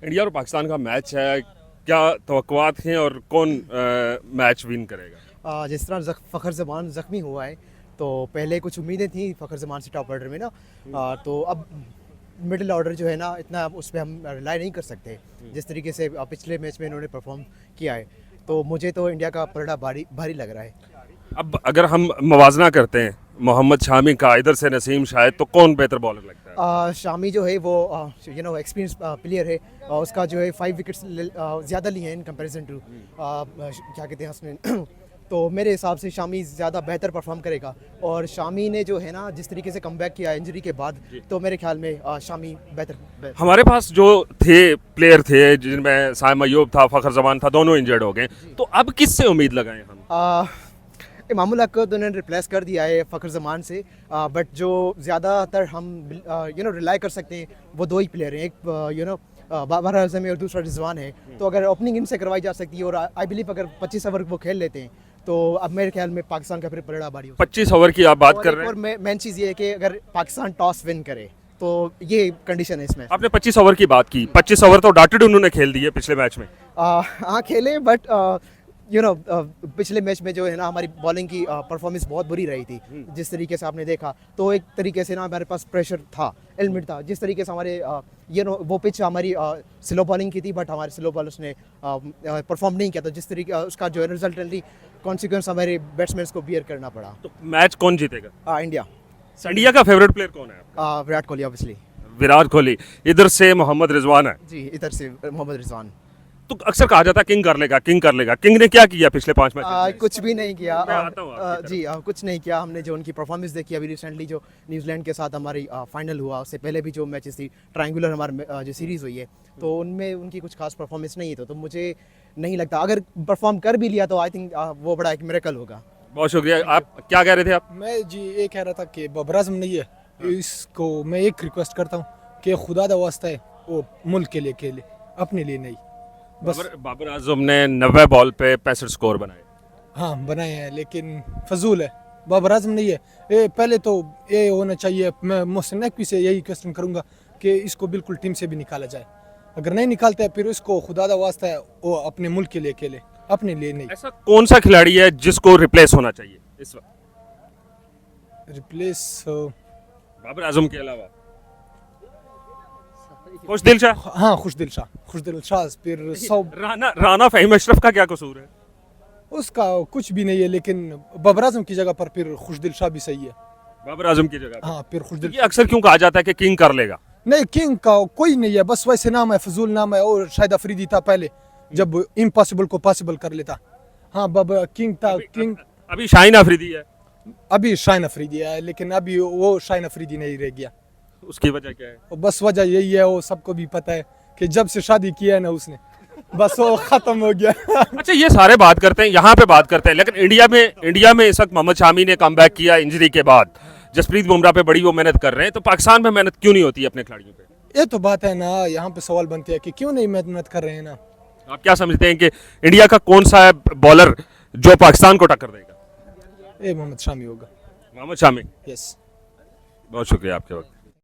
India और पाकिस्तान का match है, क्या तवक्कुआत हैं और कौन मैच विन करेगा? जिस तरह फ़खर ज़मान ज़ख्मी हुआ है तो पहले कुछ उम्मीदें थी फ़खर ज़मान से टॉप ऑर्डर में ना। तो अब मिडिल ऑर्डर जो है ना इतना उस पे हम रिलाई नहीं कर सकते जिस तरीके से पिछले मैच में इन्होंने परफॉर्म किया है। तो मुझे तो इंडिया का पलड़ा भारी भारी लग रहा है। अब अगर हम मवाजना करते हैं मोहम्मद शामी का इधर से नसीम शाहिद, तो कौन बेहतर बॉलर लगता है? शामी जो है वो एक्सपीरियंस प्लेयर है। उसका जो है 5 विकेट्स ज़्यादा लिए हैं इन कंपैरिजन टू क्या कहते हैं उसने तो मेरे हिसाब से शामी ज़्यादा बेहतर परफॉर्म करेगा। और शामी ने जो है ना जिस तरीके से कमबैक किया इंजरी के बाद, तो मेरे ख्याल में शामी बेहतर। हमारे पास जो थे प्लेयर थे जिनमें साइम अयूब था, फ़खर ज़मान था, दोनों इंजर्ड हो गए, तो अब किससे उम्मीद लगाएं हम? इमामुल हक को तो उन्होंने रिप्लेस कर दिया है फ़खर ज़मान से। बट जो ज़्यादातर हम रिलाई कर सकते हैं वो दो ही प्लेयर हैं, एक बाबर आजम है और दूसरा रिजवान है। तो अगर ओपनिंग इनसे करवाई जा सकती है और आई बिलीव अगर 25 ओवर वो खेल लेते हैं तो अब मेरे ख्याल में पाकिस्तान का फिर पलड़ा भारी हो। 25 ओवर की आप बात कर रहे हैं? और मेन चीज़ ये है कि अगर पाकिस्तान टॉस विन करे तो ये कंडीशन है इसमें। आपने 25 ओवर की बात की, 25 ओवर तो डाटेड उन्होंने खेल दिए पिछले मैच में। हाँ खेले, बट पिछले मैच में जो है ना हमारी बॉलिंग की परफॉर्मेंस बहुत बुरी रही थी जिस तरीके से आपने देखा। तो एक तरीके से ना हमारे पास प्रेशर था, एलिमेंट था, जिस तरीके से हमारे वो पिच हमारी स्लो बॉलिंग की थी, बट हमारे स्लो बॉलर्स ने परफॉर्म नहीं किया। तो जिस तरीके उसका जो है रिजल्टेंटली कॉन्सिक्वेंस हमारे बैट्समैन को बियर करना पड़ा। तो मैच कौन जीतेगा? इंडिया। इंडिया का फेवरेट प्लेयर कौन है? विराट कोहली ऑब्वियसली। विराट कोहली। इधर से मोहम्मद रिजवान है। जी, इधर से मोहम्मद रिजवान। तो अक्सर कहा जाता है किंग कर लेगा, किंग कर लेगा। किंग ने क्या किया पिछले 5 मैच? कुछ भी नहीं किया। मैं आता हूँ आपकी जी कुछ नहीं किया। हमने जो उनकी परफॉर्मेंस देखी अभी रिसेंटली जो न्यूजीलैंड के साथ हमारी फाइनल हुआ, उससे पहले भी जो मैचेस थी ट्रायंगुलर हमारे जो सीरीज़ हुई है, तो उनमें उनकी कुछ खास परफॉर्मेंस नहीं है। तो मुझे नहीं लगता अगर परफॉर्म कर भी लिया तो आई थिंक वो बड़ा एक मिरेकल होगा। बहुत शुक्रिया। आप क्या कह रहे थे? आप? मैं जी ये कह रहा था कि बाबर आजम नहीं है, इसको मैं एक रिक्वेस्ट करता हूँ कि खुदा दा वास्ता है वो मुल्क के लिए खेले, अपने लिए नहीं। बस बाबर आजम ने 90 बॉल पे 65 स्कोर बनाए। हाँ बनाए हैं, लेकिन फजूल है। बाबर आजम नहीं है। पहले तो ये होना चाहिए। मैं मोहसिन नकवी से यही क्वेश्चन करूँगा कि इसको बिल्कुल टीम से भी निकाला जाए। अगर नहीं निकालते फिर इसको खुदा दा वास्ता है वो अपने मुल्क के लिए खेले, अपने लिए नहीं। ऐसा कौन सा खिलाड़ी है जिसको रिप्लेस होना चाहिए इस वक्त रिप्लेस बाबर आजम के अलावा? खुशदिल शाह। हाँ खुशदिल शाह। फिर राना फहीम अशरफ का क्या कसूर है? उसका कुछ भी नहीं है, लेकिन बाबर आजम की जगह पर फिर खुशदिल शाह भी सही है। बाबर आजम की जगह? हाँ फिर खुशदिल। ये अक्सर क्यों कहा जाता है कि किंग कर लेगा? नहीं, किंग का कोई नहीं है, बस वैसे नाम है, फजूल नाम है। और शायद अफरीदी था पहले जब इम्पॉसिबल को पॉसिबल कर लेता। हाँ बाबर किंग था। किंग अभी शाहीन अफरीदी है। अभी शाहीन अफरीदी है, लेकिन अभी वो शाहीन अफरीदी नहीं रह गया। उसकी वजह क्या है? और बस वजह यही है, वो सबको भी पता है कि जब से शादी किया है ना उसने, बस वो खत्म हो गया। अच्छा, ये सारे बात करते हैं, यहाँ पे बात करते हैं, लेकिन इंडिया में इस वक्त मोहम्मद शामी ने कमबैक किया इंजरी के बाद। जसप्रीत बुमराह पे बड़ी वो मेहनत कर रहे हैं, तो पाकिस्तान में मेहनत क्यों नहीं होती अपने खिलाड़ियों पे? ये तो बात है ना, यहाँ पे सवाल बनते हैं कि क्यों नहीं मेहनत कर रहे हैं ना। आप क्या समझते हैं कि इंडिया का कौन सा है बॉलर जो पाकिस्तान को टक्कर देगा? ये मोहम्मद शामी होगा। मोहम्मद शामी। यस। बहुत शुक्रिया आपके वक्त।